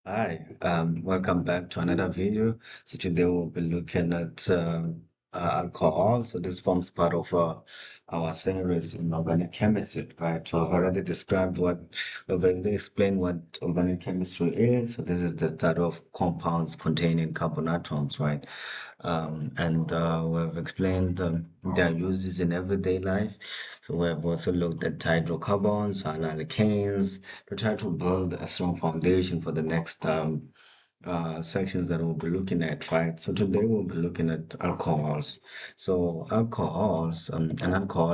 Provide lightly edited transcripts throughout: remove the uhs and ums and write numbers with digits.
Hi, welcome back to another video. So today we'll be looking at alcohol. So this forms part of our series in organic chemistry, right? So I've already described we've already explained what organic chemistry is. So this is the type of compounds containing carbon atoms, right? And we've explained their uses in everyday life. So we have also looked at hydrocarbons, alkanes, to try to build a strong foundation for the next sections that we'll be looking at, right? So today we'll be looking at alcohols. So an alcohol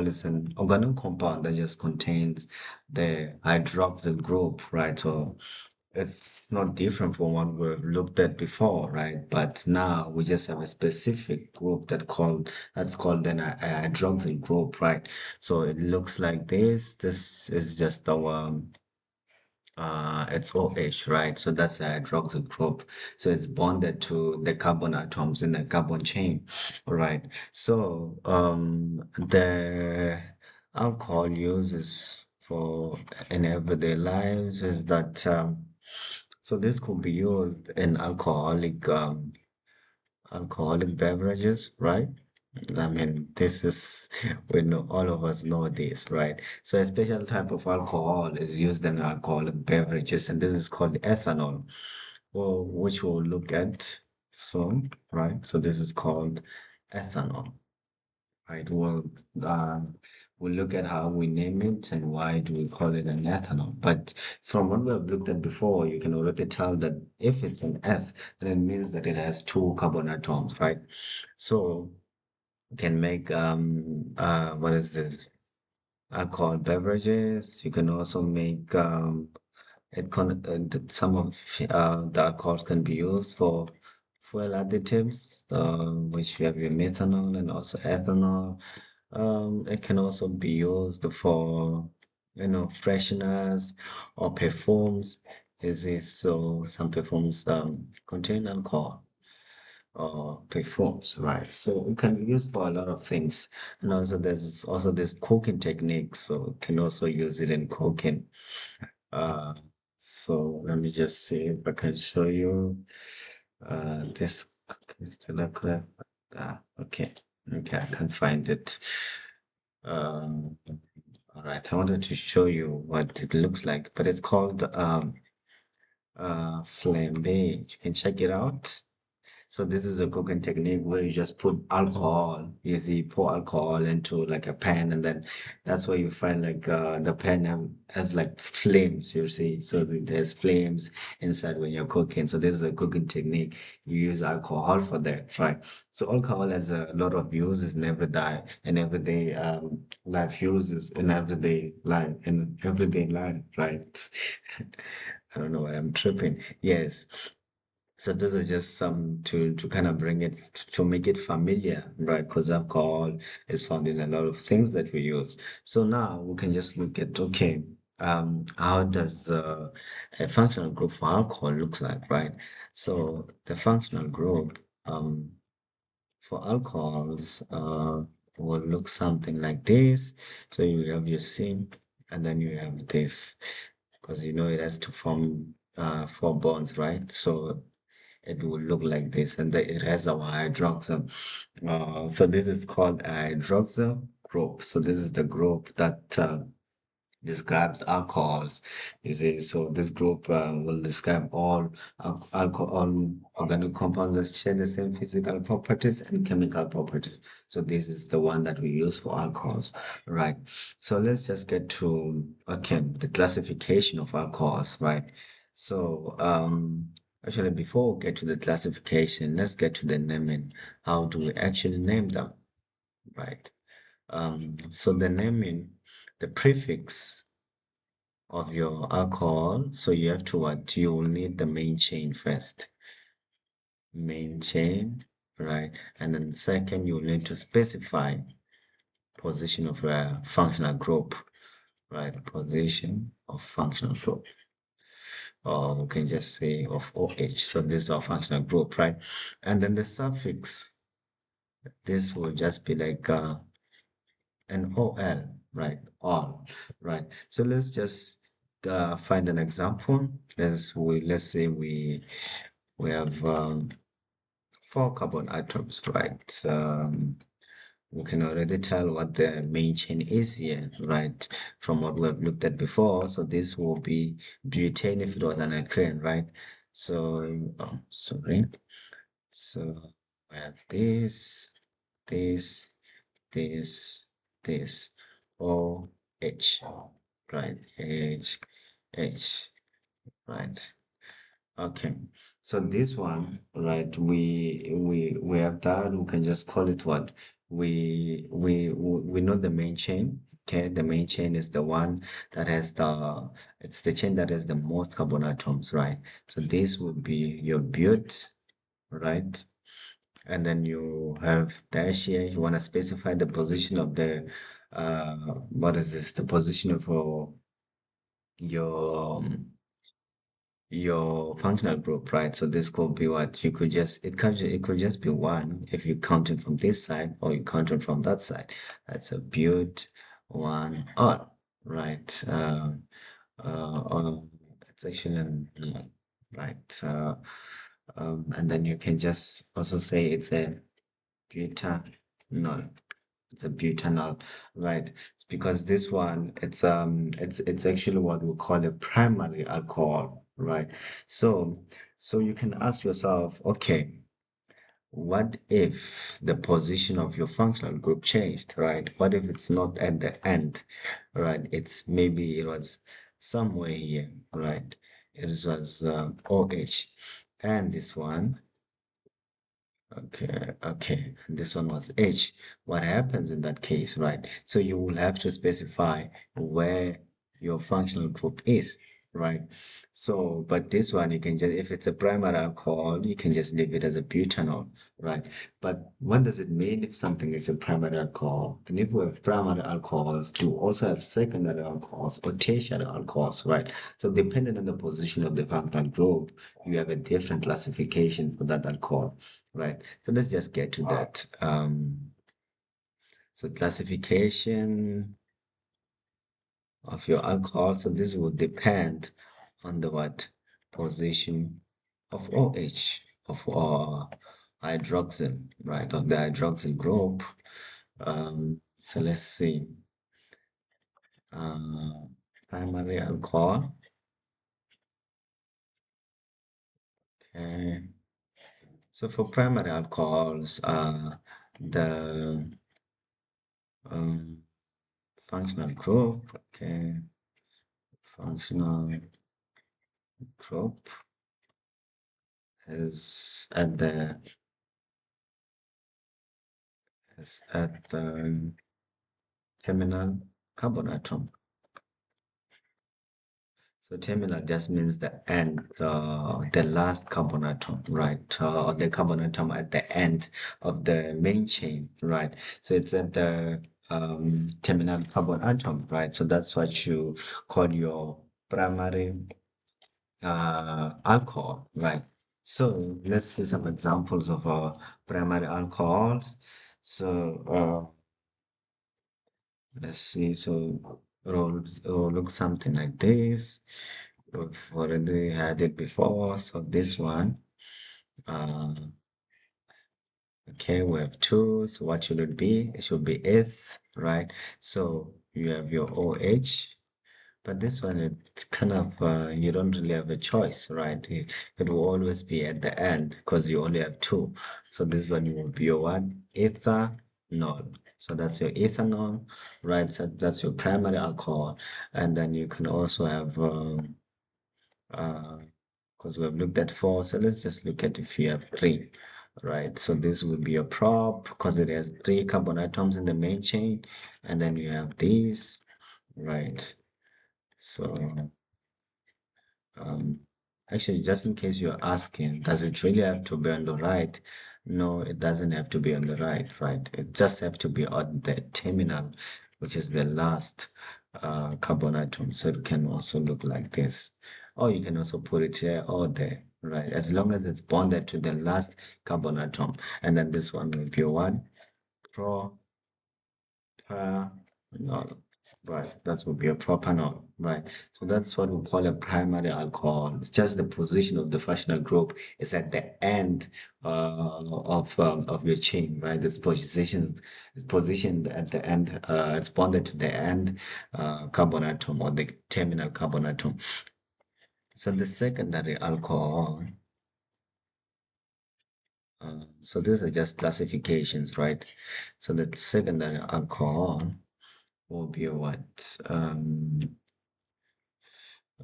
is an organic compound that just contains the hydroxyl group, right? So it's not different from what we've looked at before, right? But now we just have a specific group that's called a hydroxyl group, right? So it looks like this. This is just our it's OH, right? So that's a hydroxyl group. So it's bonded to the carbon atoms in the carbon chain, right? So the alcohol uses for in everyday lives is that so this could be used in alcoholic beverages, right? I mean, this is, we know, all of us know this, right? So a special type of alcohol is used in alcoholic beverages, and this is called ethanol, well, which we'll look at soon, right? So this is called ethanol, right? We'll look at how we name it and why do we call it an ethanol. But from what we have looked at before, you can already tell that if it's an eth, then it means that it has two carbon atoms, right? So you can make what is it? Alcohol beverages. You can also make some of the alcohols can be used for fuel additives, which we have your methanol and also ethanol. It can also be used for, fresheners or perfumes. Is it so? Some perfumes contain alcohol or perfumes, right? So it can be used for a lot of things. And also there's also this cooking technique, so you can also use it in cooking. Uh, so let me just see if I can show you this. Okay, okay, I can't find it. Um, all right, I wanted to show you what it looks like, but it's called flambe. You can check it out. So this is a cooking technique where you just put alcohol, you see, pour alcohol into like a pan, and then that's where you find like the pan has like flames, you see. So there's flames inside when you're cooking. So this is a cooking technique. You use alcohol for that, right? So alcohol has a lot of uses in everyday life uses in everyday life, right? I don't know why I'm tripping. Yes. So those are just some to kind of bring it to make it familiar, right? Because alcohol is found in a lot of things that we use. So now we can just look at, okay, how does a functional group for alcohol looks like, right? So the functional group for alcohols will look something like this. So you have your sink, and then you have this, because it has to form four bonds, right? So it will look like this, and it has our hydroxyl. So this is called a hydroxyl group. So this is the group that describes alcohols. You see, so this group will describe all alcohol organic compounds that share the same physical properties and chemical properties. So this is the one that we use for alcohols, right? So let's just get to, okay, the classification of alcohols, right? So actually, before we get to the classification, let's get to the naming. How do we actually name them, right? So the naming, the prefix of your alcohol. So you have to what? You will need the main chain first. Main chain, right? And then second, you will need to specify position of a functional group, right? Position of functional group. Or we can just say of OH. So this is our functional group, right? And then the suffix, this will just be like an OL, right? All, right? So let's just find an example. Let's say we have four carbon atoms, right? We can already tell what the main chain is here, right? From what we have looked at before. So this will be butane if it was an alkane, right? So, oh, sorry. So we have this, this, this, O, H, right? H, right? Okay, so this one, right? We have that. We can just call it what we know the main chain. Okay, the main chain is the one that has it's the chain that has the most carbon atoms, right? So this would be your but, right? And then you have dash here. You want to specify the position of the what is this? The position of your functional group, right? So this could be what you could just it could just be one if you count it from this side or you count it from that side. That's a build one all, right? It's actually right. And then you can just also say it's a butanol. It's a butanol, right? Because this one, it's actually what we call a primary alcohol, right? So, so you can ask yourself, okay, what if the position of your functional group changed, right? What if it's not at the end, right? It's maybe it was somewhere here, right? It was OH, and this one. Okay, okay. And this one was H. What happens in that case, right? So you will have to specify where your functional group is, right? So, but this one you can just, if it's a primary alcohol, you can just leave it as a butanol, right? But what does it mean if something is a primary alcohol? And if we have primary alcohols, do also have secondary alcohols or tertiary alcohols, right? So depending on the position of the functional group, you have a different classification for that alcohol. Right. So let's just get to that. So classification of your alcohol. So this will depend on the what position of OH of hydroxyl, right? Of the hydroxyl group. So let's see. Uh, Primary alcohol. Okay. So for primary alcohols, the um, functional group. Okay. Functional group is at the terminal carbon atom. So terminal just means the end, the last carbon atom, right? Or the carbon atom at the end of the main chain, right? So it's at the terminal carbon atom, right? So that's what you call your primary alcohol, right? So let's see some examples of primary alcohols. So let's see. So it'll look something like this. We've already had it before. So this one, uh, okay, we have two. So what should it be? It should be eth, right? So you have your OH. But this one, it's kind of, you don't really have a choice, right? It will always be at the end because you only have two. So this one will be your one, ethanol. So that's your ethanol, right? So that's your primary alcohol. And then you can also have, uh, because we have looked at four. So let's just look at if you have three, right? So this will be a prop because it has three carbon atoms in the main chain. And then you have these, right? So um, actually, just in case you're asking, does it really have to be on the right? No, it doesn't have to be on the right, right? It just have to be on the terminal, which is the last carbon atom. So it can also look like this. Or you can also put it here or there, right? As long as it's bonded to the last carbon atom. And then this one will be one propanol. Right, that would be a propanol, right? So that's what we call a primary alcohol. It's just the position of the functional group is at the end of your chain, right? It's positioned at the end. It's bonded to the end carbon atom or the terminal carbon atom. So the secondary alcohol. So these are just classifications, right? So the secondary alcohol will be what?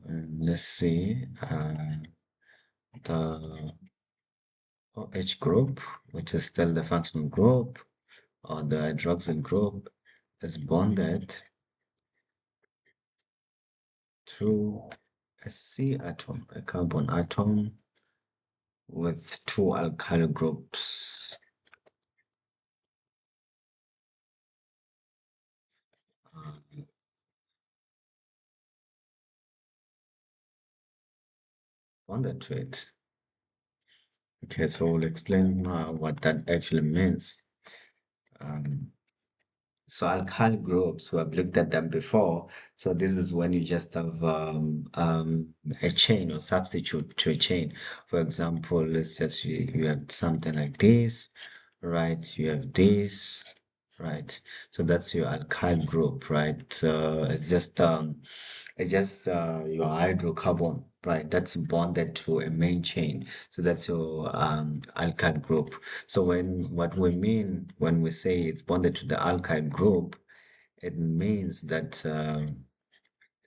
Let's see. The OH group, which is still the functional group, or the hydroxyl group, is bonded to a C atom, a carbon atom with two alkyl groups. Uh, Bonded to it. Okay, so we'll explain what that actually means. Um, So alkyl groups, we have looked at them before. So this is when you just have a chain or substitute to a chain. For example, let's just you have something like this, right? You have this, right? So that's your alkyl group, right? It's just your hydrocarbon, right? That's bonded to a main chain. So that's your alkyl group. So what we mean when we say it's bonded to the alkyl group, it means that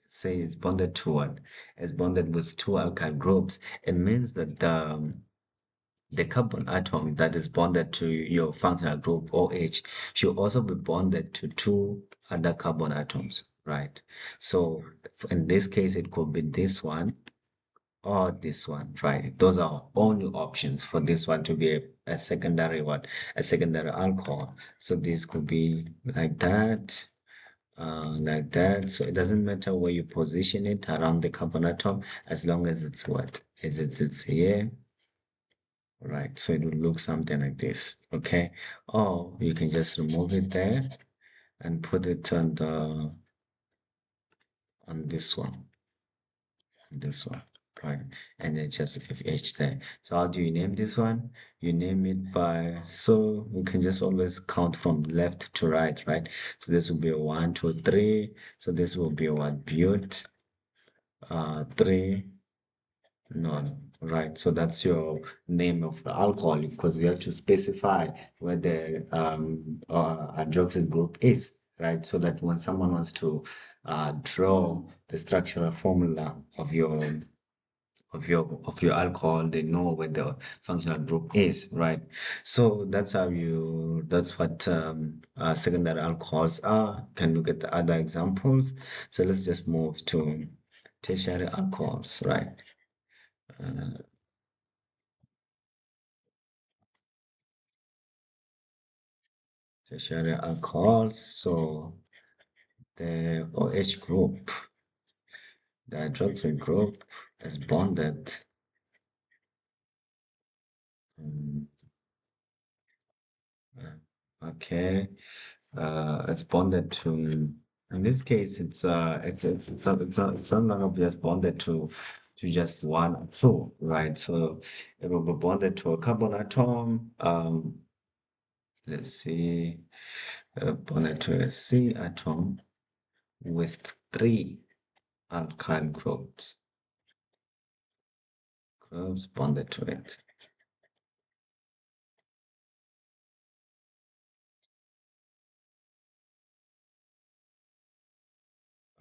say it's bonded to what? It's bonded with two alkyl groups. It means that the carbon atom that is bonded to your functional group OH should also be bonded to two other carbon atoms, right? So in this case, it could be this one or this one, right? Those are only options for this one to be a secondary what? A secondary alcohol. So this could be like that, like that. So it doesn't matter where you position it around the carbon atom, as long as it's what? Is it's here, right? So it will look something like this, okay? Or you can just remove it there and put it on this one, right? And then just FH there. So how do you name this one? You name it by, so you can just always count from left to right, right? So this will be a 1, 2, 3. So this will be a what? But 3, none, right? So that's your name of the alcohol because you have to specify where the hydroxyl group is, right? So that when someone wants to draw the structural formula of your alcohol, they know where the functional group is, right? So that's what secondary alcohols are. Can look at the other examples. So let's just move to tertiary alcohols, right? Uh, Tertiary alcohols. So the OH group, the hydroxyl group is bonded. um, okay, it's bonded to. In this case, it's no longer just bonded to just one or two, right? So it will be bonded to a carbon atom. Let's see, bonded to a C atom with three alkyl groups bonded to it.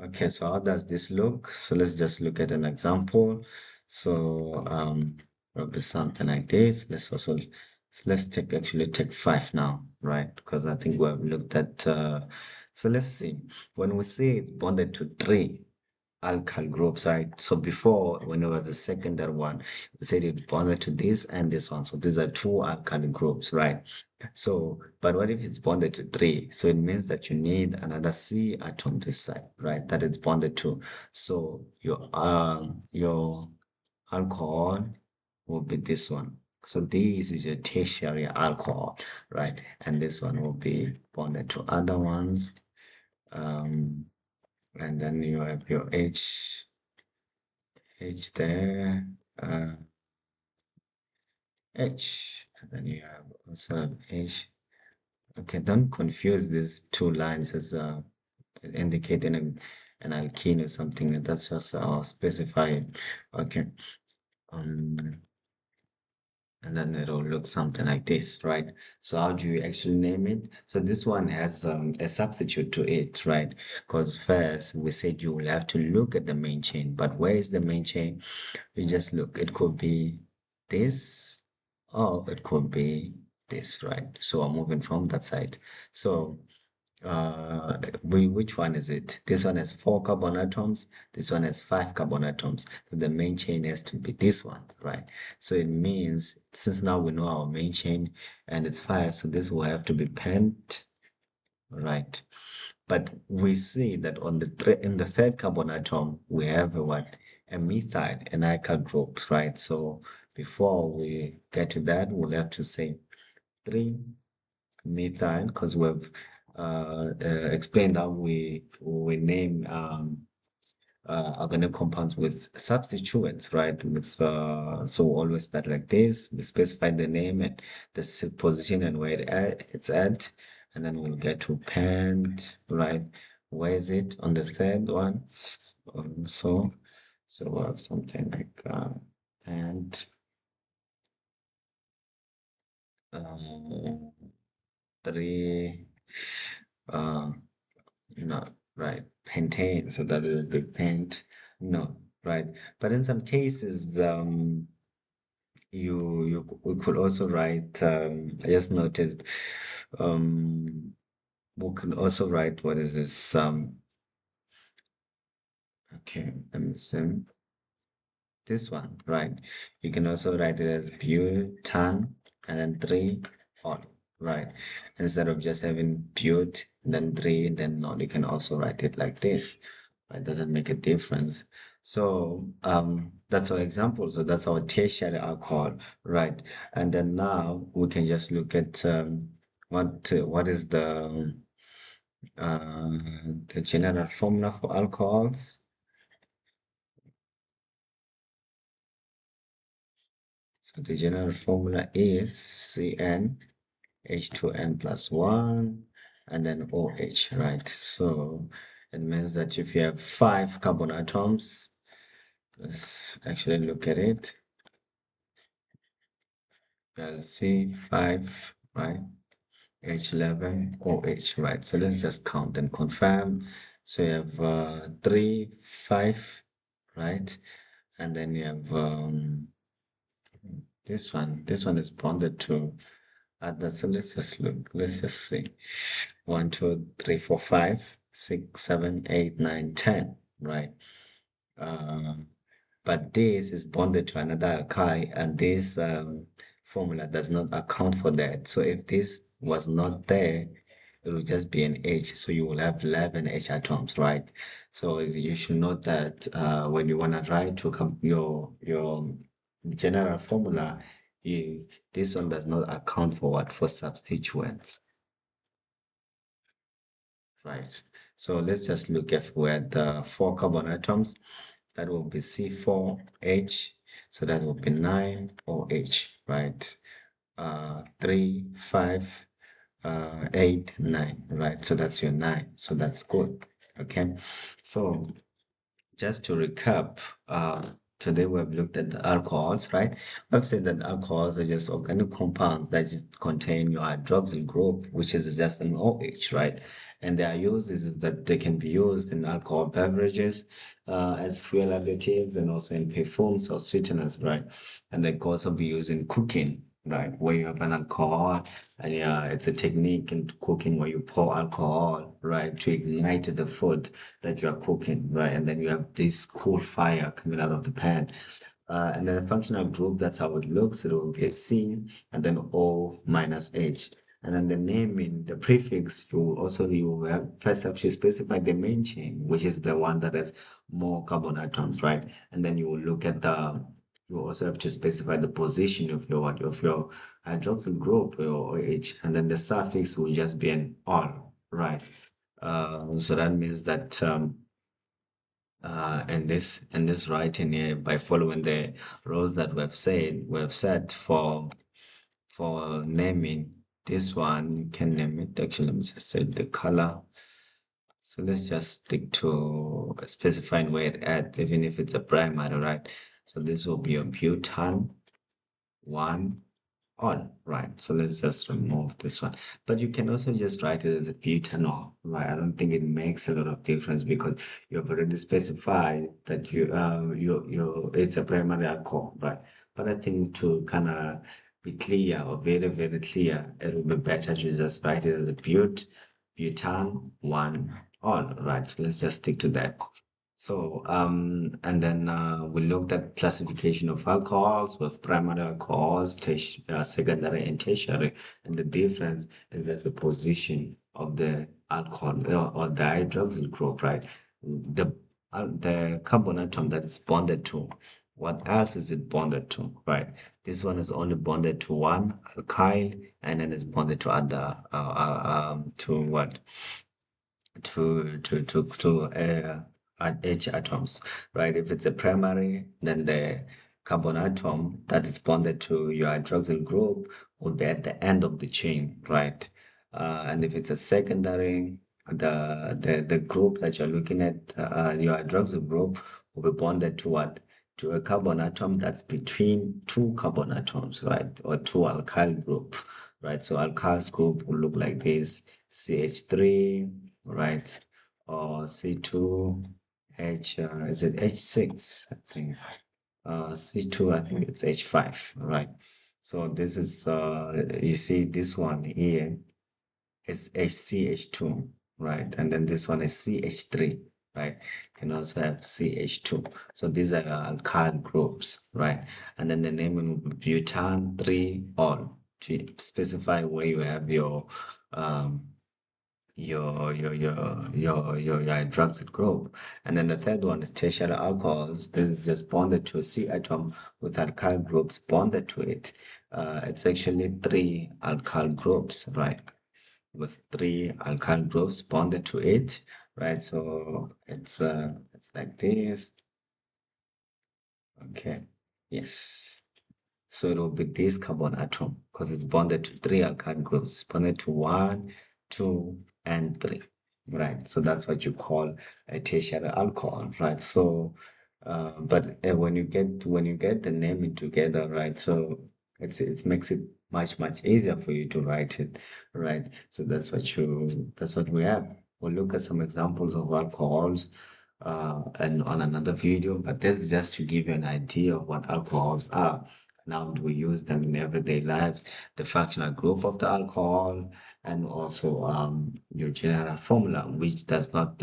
Okay, so how does this look? So let's just look at an example. So it'll be something like this. Let's take 5 now, right? Because I think we have looked at so let's see. When we say it's bonded to three alkyl groups, right? So before, when it was the secondary one, we said it bonded to this and this one. So these are two alkyl groups, right? So, but what if it's bonded to three? So it means that you need another C atom this side, right? That it's bonded to. So your alcohol will be this one. So this is your tertiary alcohol, right? And this one will be bonded to other ones. Um, and then you have your H there, uh, H, and then you have also have H. Okay, don't confuse these two lines as indicating an alkene or something. That's just specified. Okay. Um, and then it'll look something like this, right? So how do you actually name it? So this one has a substitute to it, right? Because first we said you will have to look at the main chain, but where is the main chain? You just look. It could be this, or it could be this, right? So I'm moving from that side. So which one is it? This one has four carbon atoms. This one has five carbon atoms. So the main chain has to be this one, right? So it means since now we know our main chain and it's five, so this will have to be pent, right? But we see that on the in the third carbon atom we have a what? A methyl, an alkyl group, right? So before we get to that, we'll have to say three methyl because we've explained how we name organic compounds with substituents, right? With so we always start like this. We specify the name and the position and where it's at, and then we'll get to pant, right? Where is it on the third one? So we have something like pant. Um, three. Uh, No, right. Pentane, so that will be pent. No, right. But in some cases, we could also write. I just noticed, we could also write what is this? Okay, let me see. This one, right? You can also write it as butan and then three on, right? Instead of just having but, then three, then on. You can also write it like this. Right? Doesn't make a difference. So that's our example. So that's our tertiary alcohol, right? And then now we can just look at what is uh, the general formula for alcohols. So the general formula is CN H2N plus 1 and then OH, right? So it means that if you have five carbon atoms, let's actually look at it. We'll see 5, right? H11 OH, right? So let's just count and confirm. So you have 3, 5, right? And then you have this one is bonded to so let's just look. Let's just see. 1, 2, 3, 4, 5, 6, 7, 8, 9, 10. Right. Uh, but this is bonded to another alkyl, and this formula does not account for that. So if this was not there, it will just be an H. So you will have 11 H atoms, right? So you should note that when you want to write your general formula, you this one does not account for what? For substituents, right? So let's just look at where the four carbon atoms, that will be C4H, so that will be 9OH, right? 3, 5, 8, 9, right? So that's your 9. So that's good. Okay. So just to recap, today we have looked at the alcohols, right? We've said that alcohols are just organic compounds that just contain your hydroxyl group, which is just an OH, right? And their use is that they can be used in alcohol beverages, as fuel additives and also in perfumes or sweeteners, right? And they can also be used in cooking, right? Where you have an alcohol, and yeah, it's a technique in cooking where you pour alcohol, right, to ignite the food that you are cooking, right? And then you have this cool fire coming out of the pan. And then a functional group, that's how it looks. It will be a C and then O minus H. And then the naming, the prefix, you will have, first have to specify the main chain, which is the one that has more carbon atoms, right? And then you will look at you also have to specify the position of your hydroxyl group or OH, and then the suffix will just be an ol, right? So that means that in this writing here by following the rules that we've set for naming this one. You can name it. Actually, let me just set the color. So let's just stick to specifying where it at, even if it's a primary, right? So this will be a butane one on, right? So let's just remove this one. But you can also just write it as a butanol, right? I don't think it makes a lot of difference because you've already specified that you it's a primary alcohol, right? But I think to kind of be clear or very, very clear, it would be better to just write it as a butan one on, right? So let's just stick to that. So, and then we looked at classification of alcohols with primary alcohols, secondary and tertiary, and the difference is that the position of the alcohol or the hydroxyl group, right? The carbon atom that it's bonded to, what else is it bonded to, right? This one is only bonded to one alkyl, and then it's bonded to other, to what? To H atoms, right? If it's a primary, then the carbon atom that is bonded to your hydroxyl group will be at the end of the chain, right? And if it's a secondary, the group that you're looking at, your hydroxyl group, will be bonded to what? To a carbon atom that's between two carbon atoms, right? Or two alkyl group, right? So alkyl group will look like this: CH3, right? Or C2, is it H6? I think. C2, I think it's H5, right? So this is, you see this one here is HCH2, right? And then this one is CH3, right? You can also have CH2. So these are alkyl groups, right? And then the naming will be butan 3 all to specify where you have um, your hydroxyl group. And then the third one is tertiary alcohols. This is just bonded to a C atom with alkyl groups bonded to it. It's actually three alkyl groups, right? With three alkyl groups bonded to it, right? So it's like this. Okay. Yes. So it will be this carbon atom because it's bonded to three alkyl groups, bonded to one, two, and three, right? So that's what you call a tertiary alcohol, right? So, but when you get the naming together, right? So it makes it much easier for you to write it, right? So that's what we have. We'll look at some examples of alcohols and on another video, but this is just to give you an idea of what alcohols are. Now we use them in everyday lives, the functional group of the alcohol, and also your general formula, which does not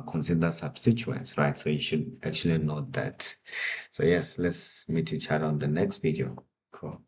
consider substituents, right? So you should actually note that. So yes, let's meet each other on the next video. Cool.